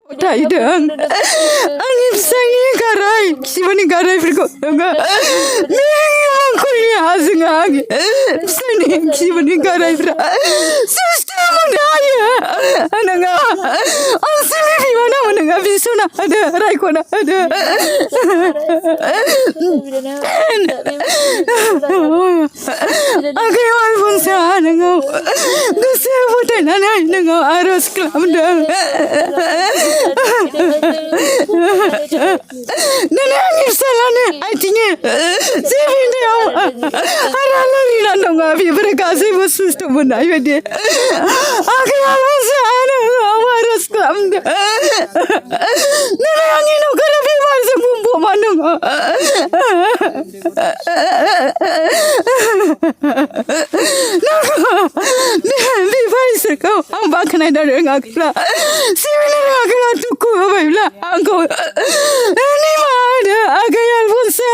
गथायदों आंनि फिसायनि गाराय खिबुनि गारायफोरखौ नोङो मेंखुरिया जोङो आंनि फिसायनि खिबुनि गारायफ्रा सुस्थ' मोननो हायो नोङो अनसुलि बिमानाव नोङो बिसना होदो रायख'ना होदो आगै आलफनसा नोङो गोसो फोथायनानै नोङो आर'ज खालामदों दिनै आंनि फिसालानो आथिंनि जेबिन्दायाव हारा लोरिना दङ बेफोरो गासैबो सुस्थ' मोननाय बायदि आगै आलफनसा नोङो आर'ज खालामदों दिनै आंनि न'खरा बेमारजों बुंफबना दङ बिफा इसोरखौ आं बाख्नायनो रोङाखैब्ला सिबिनो रोङाखैब्ला दुखु होबायब्ला आंखौ निमाहा होदो आगै आलफनसा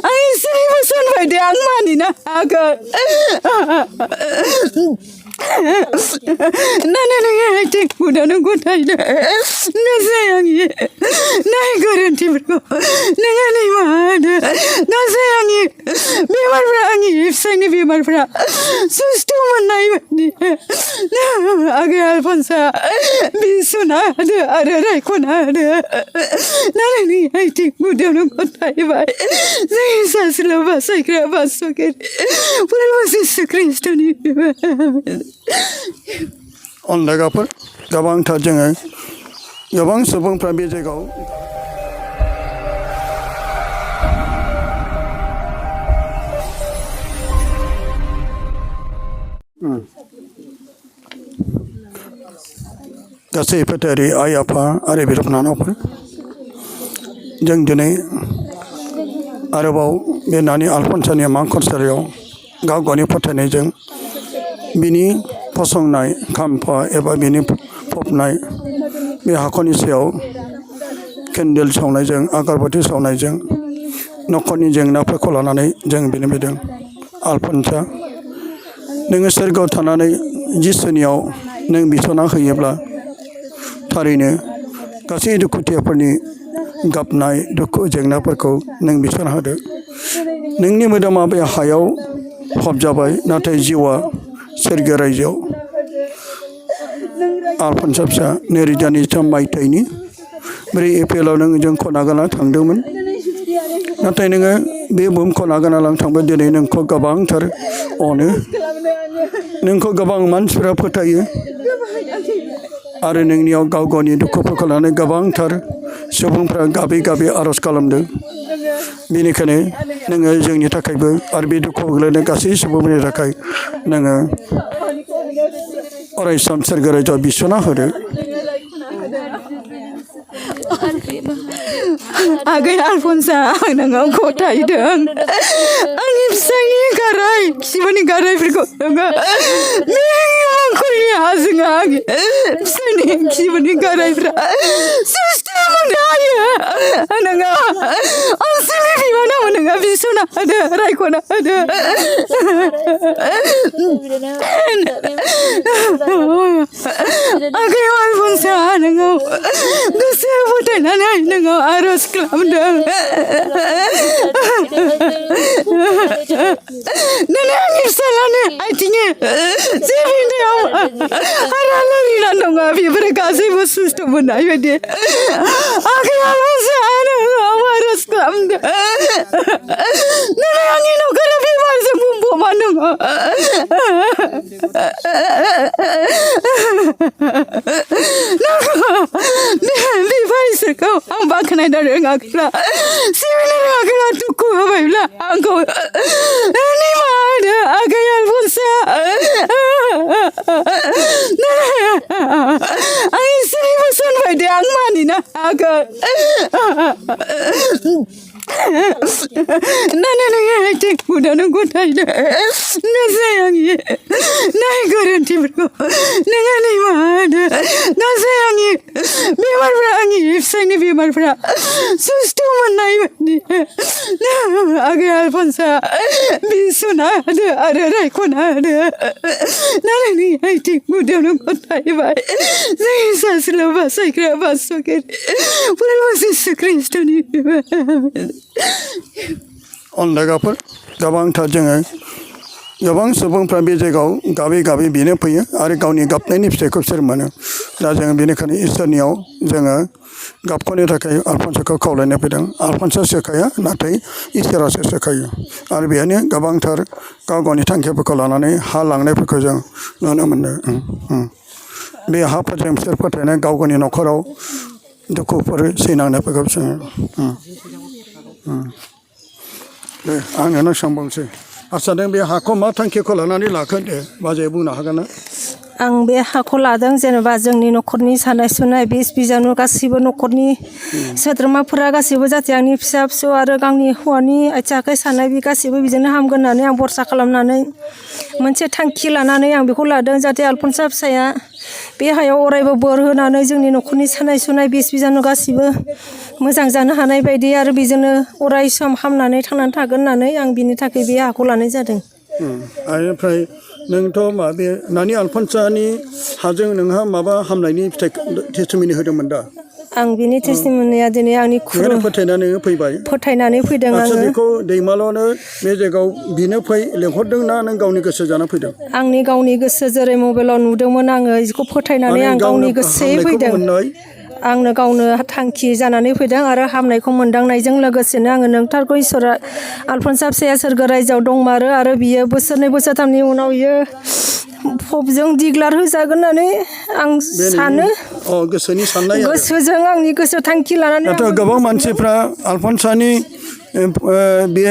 आं इसोरनि बोसोन बायदि आं मानिनो हागोन नाना नोङो आथिं बुदानो गथायदो गासै आंनि नाय गोरोन्थिफोरखौ नोङो निमाहा होदो गासै आंनि बेमारफ्रा आंनि फिसायनि बेमारफ्रा सुस्थ' मोननाय बायदि आगै आलफनसा बिसना होदो आरो रायख'ना होदो नाना नोंनि आथिं बुदानो गथायबाय जोंनि सासेल' बासायग्रा बासगिरि प्रभु जिसु ख्रिस्ट'नि अनलागाफोर गोबांथार जोङो गोबां सुबुंफ्रा बे जायगायाव गासै फोथायारि आइ आफा आरो बिदा बिनानावफोर जों दिनै आरोबाव बे नानि आलफनसानि मांखरसालियाव गाव गावनि फोथायनायजों बिनि फसंनाय खाम्फा एबा बिनि फबनाय बे हाखरनि सायाव केन्डेल सावनायजों आगरबाथि सावनायजों न'खरनि जेंनाफोरखौ लानानै जों बिनिबिदों आलफनसा नोङो सोरगोआव थानानै जिसुनियाव नों बिसना होयोब्ला थारैनो गासै दुखुथियाफोरनि गाबनाय दुखु जेंनाफोरखौ नों बिसना होदो नोंनि मोदोमा बे हायाव फबजाबाय नाथाय जिउआ सोरगो रायजोआव आलफनसा फिसा 2023 मायथाइनि 4 एप्रिलाव नों जोंखौ नागारना थांदोंमोन नाथाय नोङो बे बुहुमखौ नागारना लांनो थांबाय दिनै नोंखौ गोबांथार अनो नोंखौ गोबां मानसिफोरा फोथायो आरो नोंनियाव गाव गावनि दुखुफोरखौ लानानै गोबांथार सुबुंफ्रा गाबै गाबै आर'ज खालामदों बेनिखायनो नोङो जोंनि थाखायबो आरो बे दुखुआव गोग्लैनाय गासै सुबुंफोरनि थाखाय नोङो अरायसम सोरगो रायजोआव बिसना होदो आगै आलफनसा नोङो गथायदों आंनि फिसायनि गाराय खिबुनि गारायफोरखौ नोङो मेंखुरिया जोङो आंनि फिसायनि खिबुनि गारायफ्रा सुस्थ' मोननो हायो नोङो अनसुलि बिमानाव नोङो बिसना होदो रायख'ना होदो आगै आलफनसा नोङो गोसो फोथायनानै नोङो आर'ज खालामदों दिनै आंनि फिसालानो आथिंनि जेबिन्दायाव हारा लोरिना दङ बेफोरो गासैबो सुस्थ' मोननाय बायदि आगै आलफनसा नोङो आर'ज खालामदों दिनै आंनि न'खरा बेमारजों बुंफबना दङ बिफा इसोरखौ आं बाख्नायनो रोङाखैब्ला सिबिनो रोङाखैब्ला दुखु होबायब्ला आंखौ निमाहा होदो आगै आलफनसा आं इसोरनि बोसोन बायदि आं मानिनो हागोन नाना नोङो आथिं बुदानो गथायदो गासै आंनि नाय गोरोन्थिफोरखौ नोङो निमाहा होदो गासै आंनि बेमारफ्रा आंनि फिसायनि बेमारफ्रा सुस्थ' मोननाय बायदि आगै आलफनसा बिसना होदो आरो रायख'ना होदो नारायनि आइथिं गुदियावनो गथायबाय जोंनि सासेल' बासायग्रा बासगिरि फोरबो जिसु ख्रिस्ट'नि अनलागाफोर गोबांथार जोङो गोबां सुबुंफ्रा बे जायगायाव गाबै गाबै बेनो फैयो आरो गावनि गाबनायनि फिथाइखौ बिसोर मोनो दा जोङो बेनिखायनो इसोरनियाव जोङो गाबख'नो थाखाय आलफनसाखौ खावलायनो फैदों आलफनसा सोखाया नाथाय इसोरासो सोखायो आरो बेहायनो गोबांथार गाव गावनि थांखिफोरखौ लानानै हा लांनायफोरखौ जों नुनो मोनदों बे हाफोरजों बिसोर फोथायनाय गाव गावनि न'खराव दुखुफोर सैनांनायफोरखौ जोङो दे आं नोंनाव सोंबावनोसै आच्चा नों बे हाखौ मा थांखिखौ लानानै लाखो दे बाजैया बुंनो हागोन ना आं बे हाखौ लादों जेनेबा जोंनि न'खरनि सानाय सुनाय बिस बिजानु गासैबो न'खरनि सोद्रोमाफोरा गासैबो जाहाथे आंनि फिसा फिसौ आरो गावनि हौवानि आथिं आखाइ सानाय बे गासैबो बेजोंनो हामगोन होननानै आं भरसा खालामनानै मोनसे थांखि लानानै आं बेखौ लादों जाहाथे आलफनसा फिसाया बे हायाव अरायबो बोर होनानै जोंनि न'खरनि सानाय सुनाय बिस बिजानु गासैबो मोजां जानो हानाय बायदि आरो बेजोंनो अराय सम हामनानै थांनानै थागोन होननानै आं बिनि थाखाय बे हाखौ लानाय जादों ओमफ्राय नोंथ' मा बे नानि आलफनसानि हाजों नोंहा माबा हामनायनि फिथाइ टेस्टिमनि होदोंमोन दा आं बिनि टेस्टिमनिया दिनै आंनि फोथायनानै फैबाय फोथायनानै फैदों आच्चा आङो बेखौ दैमाल'नो बे जायगायाव बिनो फै लेंहरदों ना नों गावनि गोसो जाना फैदों आंनि गावनि गोसो जेरै मबाइलाव नुदोंमोन आङो बेखौ फोथायनानै आं गावनि गोसोयै फैदों आंनो गावनो थांखि जानानै फैदों आरो हामनायखौ मोनदांनायजों लोगोसेनो आङो नोंथारगौ इसोरा आलफनसा फिसाया सोरगो रायजोआव दंमारो आरो बियो बोसोरनै बोसोरथामनि उनाव बियो फबजों दिग्लार होजागोन होननानै आं सानो गोसोनि साननाय गोसोजों आंनि गोसो थांखि लानानै गोबां मानसिफ्रा आलफनसानि बे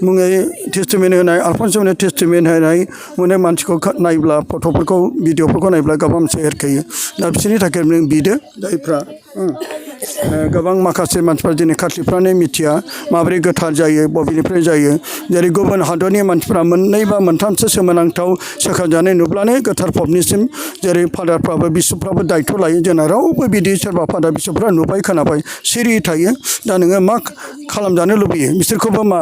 मुङै टेस्टिमेन्ट होनाय आलफनसानि टेस्टिमेन्ट होनाय मोनसे मानसिखौ नायब्ला फट'फोरखौ भिडिअफोरखौ नायब्ला गोबां मोनसे एरखायो दा बिसोरनि थाखाय नों बिदो जायफ्रा गोबां माखासे मानसिफ्रा दिनै खाथलिफ्रानो मिथिया माबोरै गोथार जायो बबेनिफ्राय जायो जेरै गुबुन हादरनि मानसिफ्रा मोननै बा मोनथामसो सोमोनांथाव सोखाजानाय नुब्लानो गोथार फबनिसिम जेरै फादारफ्राबो बिशपफ्राबो दायथ' लायो जोंना रावबो बिदि सोरबा फादार बिशपफ्रा नुबाय खोनाबाय सिरि थायो दा नोङो मा खालामजानो लुबैयो बिसोरखौबो मा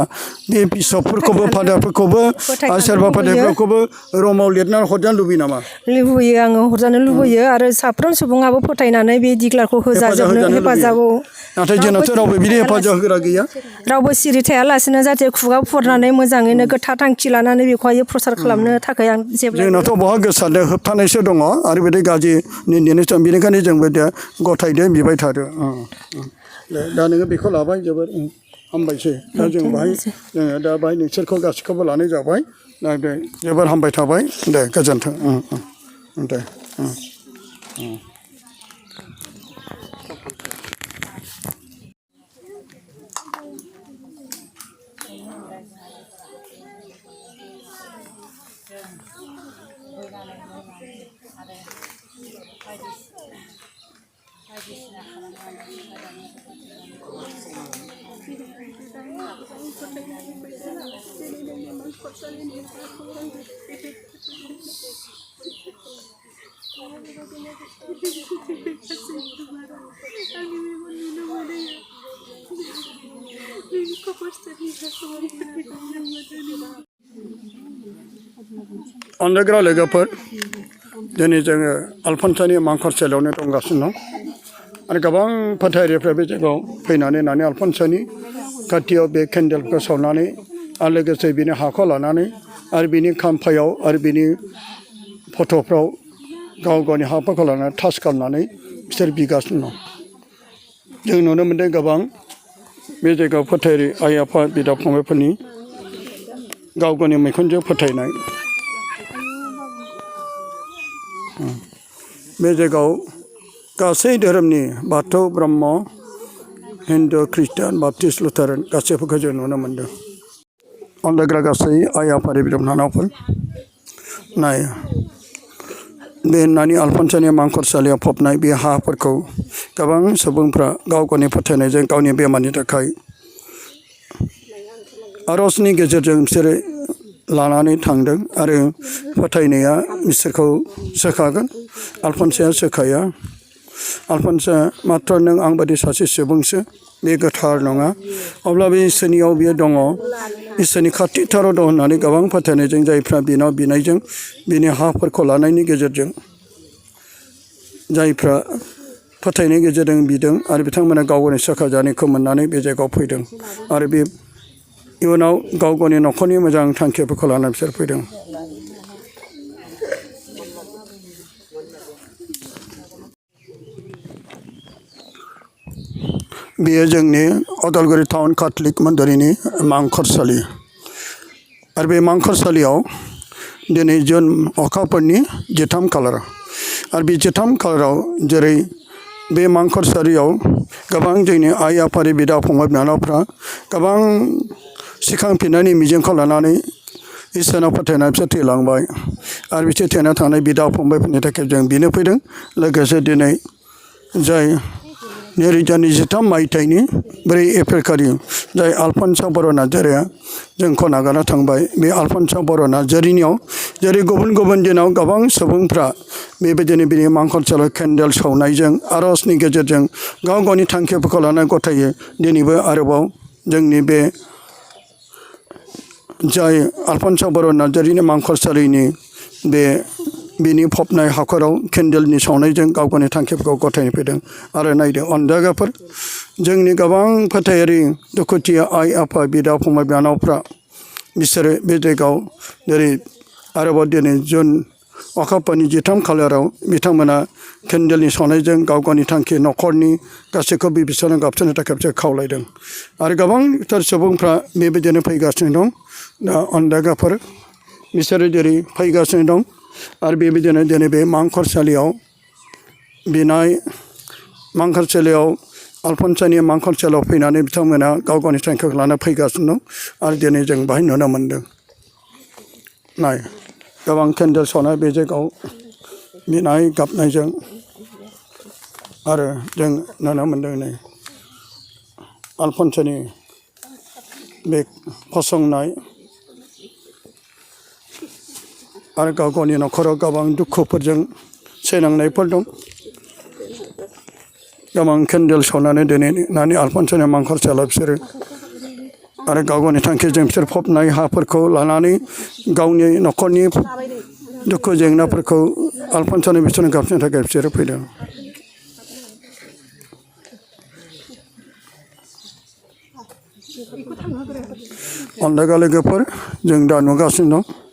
बे बिशपफोरखौबो फादारफोरखौबो आरो सोरबा फादारफोरखौबो रमाव लिरनानै हरजानो लुबैयो नामा लुबैयो आङो हरजानो लुबैयो आरो साफ्रोम सुबुङाबो फोथायनानै बे दिग्लारखौ होजाजोबनो हेफाजाबाव नाथाय जोंनाथ' रावबो बिदि हेफाजाब होग्रा गैया रावबो सिरि थायालासिनो जाहाथे खुगा फुरनानै मोजाङैनो गोथार थांखि लानानै बेखौहाय प्रसार खालामनो थाखाय आं जेब्ला जोंनाथ' बहा गोसारदों होबथानायसो दङ आरो बिदि गाज्रि निन्दिनोसो दं बेनिखायनो जोंबो दा गथायदो बिबाय थादो दा नोङो बेखौ लाबाय जोबोर हामबायसै दा जों बाहाय जोङो दा बाहाय नोंसोरखौ गासैखौबो लानाय जाबाय दा दे जोबोर हामबाय थाबाय दे गोजोन्थों दे अनलायग्रा लोगोफोर दिनै जोङो आलफनसानि मांखरसालियावनो दंगासिनो दं आरो गोबां फोथायरिफ्रा बे जायगायाव फैनानै नानि आलफनसानि खाथियाव बे केन्देलखौ सावनानै आरो लोगोसे बिनि हाखौ लानानै आरो बिनि खाम्फायाव आरो बिनि फट'फ्राव गाव गावनि हाफोरखौ लानानै टाच खालामनानै बिसोर बिगासिनो दं जों नुनो मोन्दों गोबां बे जायगायाव फोथायरि आइ आफा बिदा फंबायफोरनि गाव गावनि मैखुनजों फोथायनाय बे जायगायाव गासै धोरोमनि बाथौ ब्रह्म हिन्दु ख्रिस्टान बाप्टिस्ट लुथारान गासैफोरखौ जों नुनो मोन्दों अनलायग्रा गासै आइ आफारि बिदा बिनानावफोर नाय बे नानि आलफनसानि मांखरसालियाव फबनाय बे हाफोरखौ गोबां सुबुंफ्रा गाव गावनि फोथायनायजों गावनि बेमारनि थाखाय आर'जनि गेजेरजों बिसोरो लानानै थांदों आरो फोथायनाया बिसोरखौ सोखागोन आलफनसाया सोखाया आलफनसा मात्र नों आं बादि सासे सुबुंसो बे गोथार नङा अब्लाबो इसोरनियाव बियो दङ इसोरनि खाथिथाराव दं होननानै गोबां फोथायनायजों जायफ्रा बिनाव बिनायजों बिनि हाफोरखौ लानायनि गेजेरजों जायफ्रा फोथायनायनि गेजेरजों बिदों आरो बिथांमोना गाव गावनि सोखा जानायखौ मोननानै बे जायगायाव फैदों आरो बे इयुनाव गाव गावनि न'खरनि मोजां थांखिफोरखौ लानानै बिसोर फैदों बेयो जोंनि अदालगुरि टाउन काथलिक मन्दिरनि मांखरसालि आरो बे मांखरसालियाव दिनै जुन अखाफोरनि 13 खालार आरो बे 13 खालाराव जेरै बे मांखरसालियाव गोबां जोंनि आइ आफानि बिदा फंबाय बिनानावफ्रा गोबां सिखांफिननायनि मिजिंखौ लानानै इसोरनाव फोथायनानै बिसोर थैलांबाय आरो बिसोर थैना थांनाय बिदा फंबायफोरनि थाखाय जों बिनो फैदों लोगोसे दिनै जाय 2023 मायथाइनि 4 एप्रिल खालि जाय आलफनसा बर' नार्जारिया जोंखौ नागारना थांबाय बे आलफनसा बर' नार्जारिनियाव जेरै गुबुन गुबुन दिनाव गोबां सुबुंफ्रा बेबायदिनो बिनि मांखरसालियाव केन्डेल सावनायजों आर'जनि गेजेरजों गाव गावनि थांखिफोरखौ लानानै गथायो दिनैबो आरोबाव जोंनि बे जाय आलफनसा बर' नार्जारिनि मांखरसालिनि बिनि फबनाय हाखराव केन्डेलनि सावनायजों गाव गावनि थांखिफोरखौ गथायनो फैदों आरो नायदो अनजागाफोर जोंनि गोबां फोथायारि दुखुथिया आइ आफा बिदा फंबाय बिनानावफ्रा बिसोरो बे जायगायाव जेरै आरोबाव दिनै जुन अखाफोरनि 13 खालाराव बिथांमोना केन्डेलनि सावनायजों गाव गावनि थांखि न'खरनि गासैखौबो बिसोरनो गाबसोनो थाखाय बिसोर खावलायदों आरो गोबांथार सुबुंफ्रा बेबायदिनो फैगासिनो दं दा अनजागाफोर बिसोरो जेरै फैगासिनो दं आरो बेबायदिनो दिनै बे मांखरसालियाव बिनाय मांखरसालियाव आलफनसानि मांखरसालियाव फैनानै बिथांमोना गाव गावनि थांखिखौ लाना फैगासिनो दं आरो दिनै जों बाहाय नुनो मोन्दों नाय गोबां केन्डेल सावनाय बे जायगायाव बिनाय गाबनायजों आरो जों नुनो मोन्दों नै आलफनसानि बे फसंनाय आरो गाव गावनि न'खराव गोबां दुखुफोरजों सैनांनायफोर दं गोबां केन्डेल सावनानै दिनै आलफनसानि मांखरसालियाव बिसोरो आरो गाव गावनि थांखिजों बिसोर फबनाय हाफोरखौ लानानै गावनि न'खरनि दुखु जेंनाफोरखौ आलफनसानि बिसोरनो गाबसोनो थाखाय बिसोरो फैदों अनजागा लोगोफोर जों दा नुगासिनो दं